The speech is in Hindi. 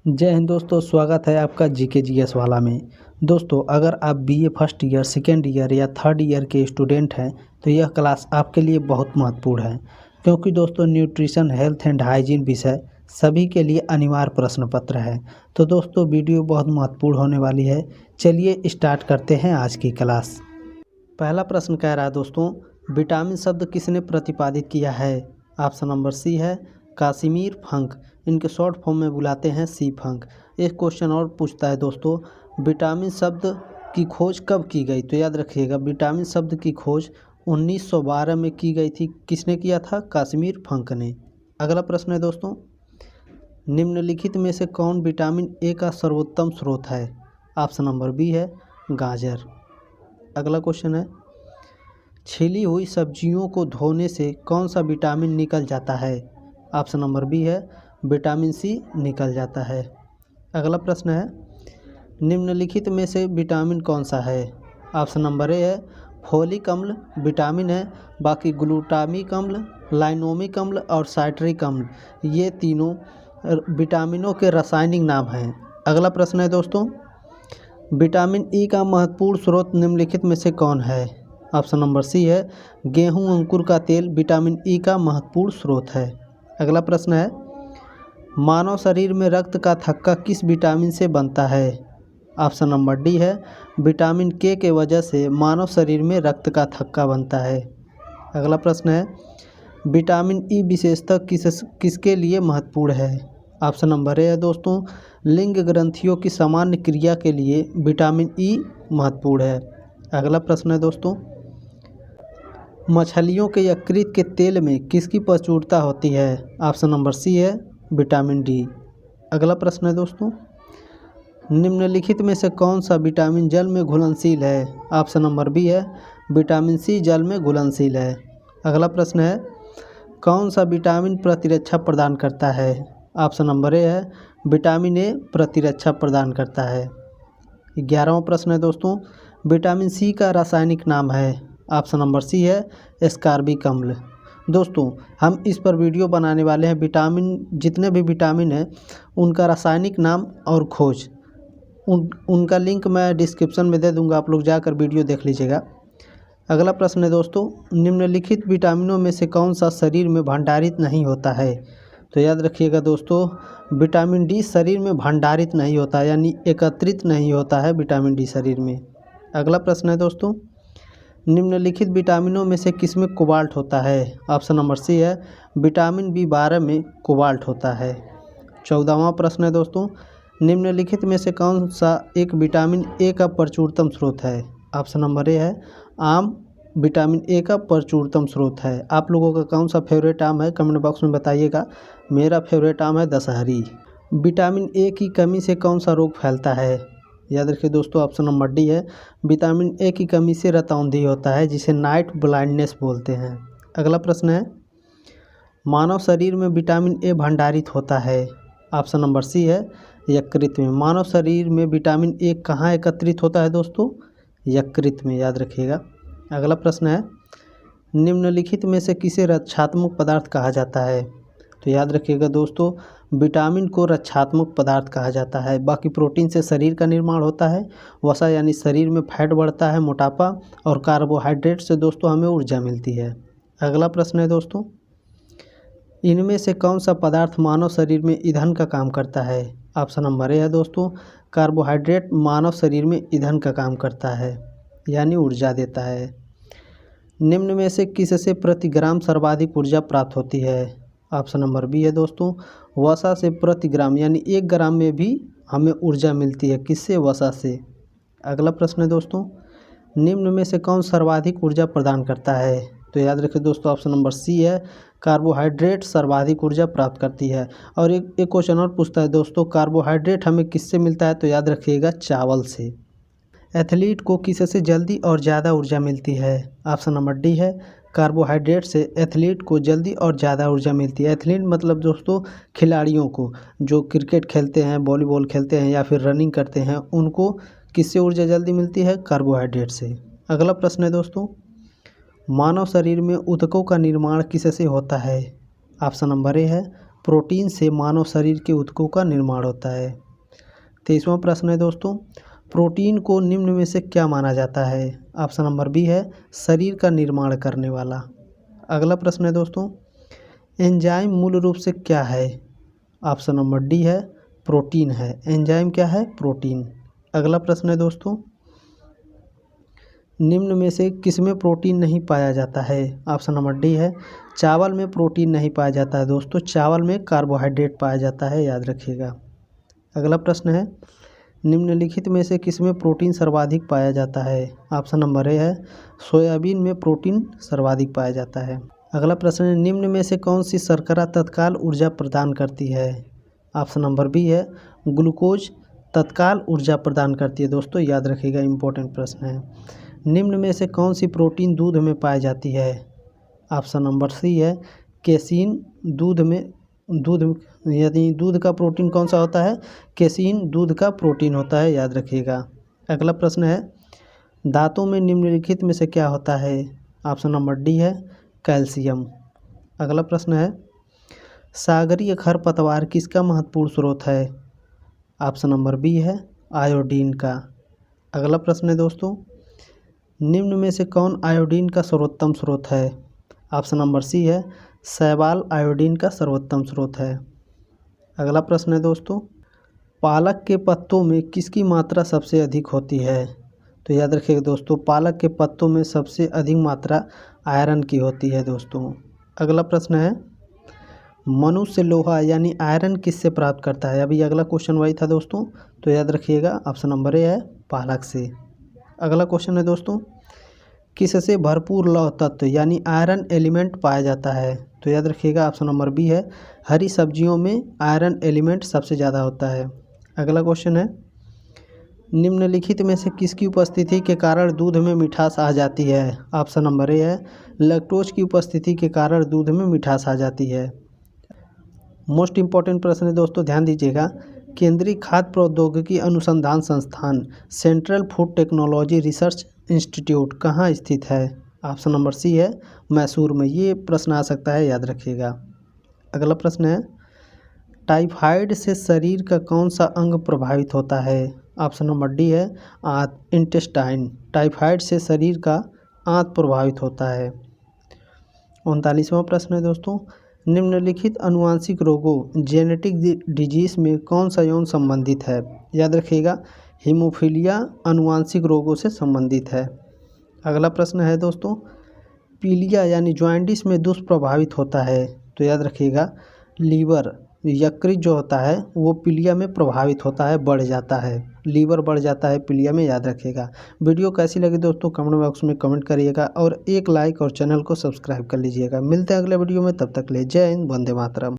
जय हिंद दोस्तों, स्वागत है आपका जीके जीएस वाला में। दोस्तों, अगर आप BA first year, second year या थर्ड ईयर के स्टूडेंट हैं तो यह क्लास आपके लिए बहुत महत्वपूर्ण है, क्योंकि दोस्तों न्यूट्रिशन, हेल्थ एंड हाइजीन विषय सभी के लिए अनिवार्य प्रश्न पत्र है। तो दोस्तों, वीडियो बहुत महत्वपूर्ण होने वाली है। चलिए स्टार्ट करते हैं आज की क्लास। पहला प्रश्न कह रहा है दोस्तों, विटामिन शब्द किसने प्रतिपादित किया है? ऑप्शन नंबर सी है कासिमिर फंक। इनके शॉर्ट फॉर्म में बुलाते हैं सी फंक। एक क्वेश्चन और पूछता है दोस्तों, विटामिन शब्द की खोज कब की गई? तो याद रखिएगा, विटामिन शब्द की खोज 1912 में की गई थी। किसने किया था? कासिमिर फंक ने। अगला प्रश्न है दोस्तों, निम्नलिखित में से कौन विटामिन ए का सर्वोत्तम स्रोत है? ऑप्शन नंबर बी है गाजर। अगला क्वेश्चन है, छिली हुई सब्जियों को धोने से कौन सा विटामिन निकल जाता है? ऑप्शन नंबर बी है विटामिन सी निकल जाता है। अगला प्रश्न है, निम्नलिखित में से विटामिन कौन सा है? ऑप्शन नंबर ए है फोलिक अम्ल विटामिन है, बाकी ग्लूटामिक अम्ल, लाइनोमिक अम्ल और साइट्रिक अम्ल, ये तीनों विटामिनों के रासायनिक नाम हैं। अगला प्रश्न है दोस्तों, विटामिन ई का महत्वपूर्ण स्रोत निम्नलिखित में से कौन है? ऑप्शन नंबर सी है गेहूं अंकुर का तेल विटामिन ई का महत्वपूर्ण स्रोत है। अगला प्रश्न है, मानव शरीर में रक्त का थक्का किस विटामिन से बनता है? ऑप्शन नंबर डी है विटामिन के वजह से मानव शरीर में रक्त का थक्का बनता है। अगला प्रश्न है, विटामिन ई विशेषतः किसके लिए महत्वपूर्ण है? ऑप्शन नंबर ए है दोस्तों लिंग ग्रंथियों की सामान्य क्रिया के लिए विटामिन ई महत्वपूर्ण है। अगला प्रश्न है दोस्तों, मछलियों के यकृत के तेल में किसकी प्रचुरता होती है? ऑप्शन नंबर सी है विटामिन डी। अगला प्रश्न है दोस्तों, निम्नलिखित में से कौन सा विटामिन जल में घुलनशील है? ऑप्शन नंबर बी है विटामिन सी जल में घुलनशील है। अगला प्रश्न है, कौन सा विटामिन प्रतिरक्षा प्रदान करता है? ऑप्शन नंबर ए है विटामिन ए प्रतिरक्षा प्रदान करता है। 11वां प्रश्न है दोस्तों, विटामिन सी का रासायनिक नाम है? ऑप्शन नंबर सी है एस्कॉर्बिक अम्ल। दोस्तों, हम इस पर वीडियो बनाने वाले हैं। विटामिन, जितने भी विटामिन हैं उनका रासायनिक नाम और खोज, उनका लिंक मैं डिस्क्रिप्शन में दे दूंगा, आप लोग जाकर वीडियो देख लीजिएगा। अगला प्रश्न है दोस्तों, निम्नलिखित विटामिनों में से कौन सा शरीर में भंडारित नहीं होता है? तो याद रखिएगा दोस्तों, विटामिन डी शरीर में भंडारित नहीं होता, यानी एकत्रित नहीं होता है विटामिन डी शरीर में। अगला प्रश्न है दोस्तों, निम्नलिखित विटामिनों में से किसमें कोबाल्ट होता है? ऑप्शन नंबर सी है विटामिन बी12 में कोबाल्ट होता है। 14वां प्रश्न है दोस्तों, निम्नलिखित में से कौन सा एक विटामिन ए का प्रचुरतम स्रोत है? ऑप्शन नंबर ए है आम विटामिन ए का प्रचुरतम स्रोत है। आप लोगों का कौन सा फेवरेट आम है कमेंट बॉक्स में बताइएगा। मेरा फेवरेट आम है दशहरी। विटामिन ए की कमी से कौन सा रोग फैलता है? याद रखिए दोस्तों, ऑप्शन नंबर डी है विटामिन ए की कमी से रतौंधी होता है, जिसे नाइट ब्लाइंडनेस बोलते हैं। अगला प्रश्न है, मानव शरीर में विटामिन ए भंडारित होता है? ऑप्शन नंबर सी है यकृत में। मानव शरीर में विटामिन ए कहाँ एकत्रित होता है दोस्तों? यकृत में, याद रखिएगा। अगला प्रश्न है, निम्नलिखित में से किसे रक्षात्मक पदार्थ कहा जाता है? तो याद रखिएगा दोस्तों, विटामिन को रक्षात्मक पदार्थ कहा जाता है। बाकी प्रोटीन से शरीर का निर्माण होता है, वसा यानी शरीर में फैट बढ़ता है, मोटापा, और कार्बोहाइड्रेट से दोस्तों हमें ऊर्जा मिलती है। अगला प्रश्न है दोस्तों, इनमें से कौन सा पदार्थ मानव शरीर में ईंधन का काम करता है? ऑप्शन नंबर ए है दोस्तों कार्बोहाइड्रेट मानव शरीर में ईंधन का काम करता है, यानी ऊर्जा देता है। निम्न में से किससे प्रति ग्राम सर्वाधिक ऊर्जा प्राप्त होती है? ऑप्शन नंबर बी है दोस्तों वसा से प्रति ग्राम, यानी 1 ग्राम में भी हमें ऊर्जा मिलती है। किससे? वसा से। अगला प्रश्न है दोस्तों, निम्न में से कौन सर्वाधिक ऊर्जा प्रदान करता है? तो याद रखिए दोस्तों, ऑप्शन नंबर सी है कार्बोहाइड्रेट सर्वाधिक ऊर्जा प्राप्त करती है। और एक क्वेश्चन और पूछता है दोस्तों, कार्बोहाइड्रेट हमें किससे मिलता है? तो याद रखिएगा चावल से। एथलीट को किससे जल्दी और ज़्यादा ऊर्जा मिलती है? ऑप्शन नंबर डी है कार्बोहाइड्रेट से एथलीट को जल्दी और ज़्यादा ऊर्जा मिलती है। एथलीट मतलब दोस्तों खिलाड़ियों को, जो क्रिकेट खेलते हैं, वॉलीबॉल खेलते हैं या फिर रनिंग करते हैं, उनको किससे ऊर्जा जल्दी मिलती है? कार्बोहाइड्रेट से। अगला प्रश्न है दोस्तों, मानव शरीर में ऊतकों का निर्माण किससे होता है? ऑप्शन नंबर ए है प्रोटीन से मानव शरीर के ऊतकों का निर्माण होता है। 23वां प्रश्न है दोस्तों, प्रोटीन को निम्न में से क्या माना जाता है? ऑप्शन नंबर बी है शरीर का निर्माण करने वाला। अगला प्रश्न है दोस्तों, एंजाइम मूल रूप से क्या है? ऑप्शन नंबर डी है प्रोटीन है। एंजाइम क्या है? प्रोटीन। अगला प्रश्न है दोस्तों, निम्न में से किसमें प्रोटीन नहीं पाया जाता है? ऑप्शन नंबर डी है चावल में प्रोटीन नहीं पाया जाता है दोस्तों, चावल में कार्बोहाइड्रेट पाया जाता है, याद रखिएगा। अगला प्रश्न है, निम्नलिखित में से किसमें प्रोटीन सर्वाधिक पाया जाता है? ऑप्शन नंबर ए है सोयाबीन में प्रोटीन सर्वाधिक पाया जाता है। अगला प्रश्न है, निम्न में से कौन सी शर्करा तत्काल ऊर्जा प्रदान करती है? ऑप्शन नंबर बी है ग्लूकोज तत्काल ऊर्जा प्रदान करती है दोस्तों, याद रखिएगा, इंपॉर्टेंट प्रश्न है। निम्न में से कौन सी प्रोटीन दूध में पाई जाती है? ऑप्शन नंबर सी है केसीन। दूध यदि दूध का प्रोटीन कौन सा होता है? केसीन दूध का प्रोटीन होता है, याद रखिएगा। अगला प्रश्न है, दांतों में निम्नलिखित में से क्या होता है? ऑप्शन नंबर डी है कैल्शियम। अगला प्रश्न है, सागरीय खरपतवार किसका महत्वपूर्ण स्रोत है? ऑप्शन नंबर बी है आयोडीन का। अगला प्रश्न है दोस्तों, निम्न में से कौन आयोडीन का सर्वोत्तम स्रोत है? ऑप्शन नंबर सी है शैवाल आयोडीन का सर्वोत्तम स्रोत है। अगला प्रश्न है दोस्तों, पालक के पत्तों में किसकी मात्रा सबसे अधिक होती है? तो याद रखिएगा दोस्तों, पालक के पत्तों में सबसे अधिक मात्रा आयरन की होती है दोस्तों। अगला प्रश्न है, मनुष्य लोहा यानी आयरन किससे प्राप्त करता है? अभी अगला क्वेश्चन वही था दोस्तों, तो याद रखिएगा ऑप्शन नंबर ए है पालक से। अगला क्वेश्चन है दोस्तों, किससे भरपूर लौह तत्व यानी आयरन एलिमेंट पाया जाता है? तो याद रखिएगा ऑप्शन नंबर बी है हरी सब्जियों में आयरन एलिमेंट सबसे ज़्यादा होता है। अगला क्वेश्चन है, निम्नलिखित में से किसकी उपस्थिति के कारण दूध में मिठास आ जाती है? ऑप्शन नंबर ए है लैक्टोज की उपस्थिति के कारण दूध में मिठास आ जाती है। मोस्ट इम्पॉर्टेंट प्रश्न है दोस्तों, ध्यान दीजिएगा। केंद्रीय खाद्य प्रौद्योगिकी अनुसंधान संस्थान central food technology research institute कहाँ स्थित है? ऑप्शन नंबर सी है मैसूर में। ये प्रश्न आ सकता है, याद रखिएगा। अगला प्रश्न है, टाइफाइड से शरीर का कौन सा अंग प्रभावित होता है? ऑप्शन नंबर डी है इंटेस्टाइन। टाइफाइड से शरीर का आंत प्रभावित होता है। 39वां प्रश्न है दोस्तों, निम्नलिखित अनुवांशिक रोगों जेनेटिक डिजीज में कौन सा यौन संबंधित है? याद रखिएगा हीमोफीलिया अनुवांशिक रोगों से संबंधित है। अगला प्रश्न है दोस्तों, पीलिया यानी जॉइंटिस में दुष्प्रभावित होता है? तो याद रखिएगा लीवर यकृत जो होता है वो पीलिया में प्रभावित होता है, बढ़ जाता है, लीवर बढ़ जाता है पीलिया में, याद रखिएगा। वीडियो कैसी लगी दोस्तों कमेंट बॉक्स में कमेंट करिएगा और एक लाइक और चैनल को सब्सक्राइब कर लीजिएगा। मिलते हैं अगले वीडियो में, तब तक ले जय हिंद, वंदे मातरम।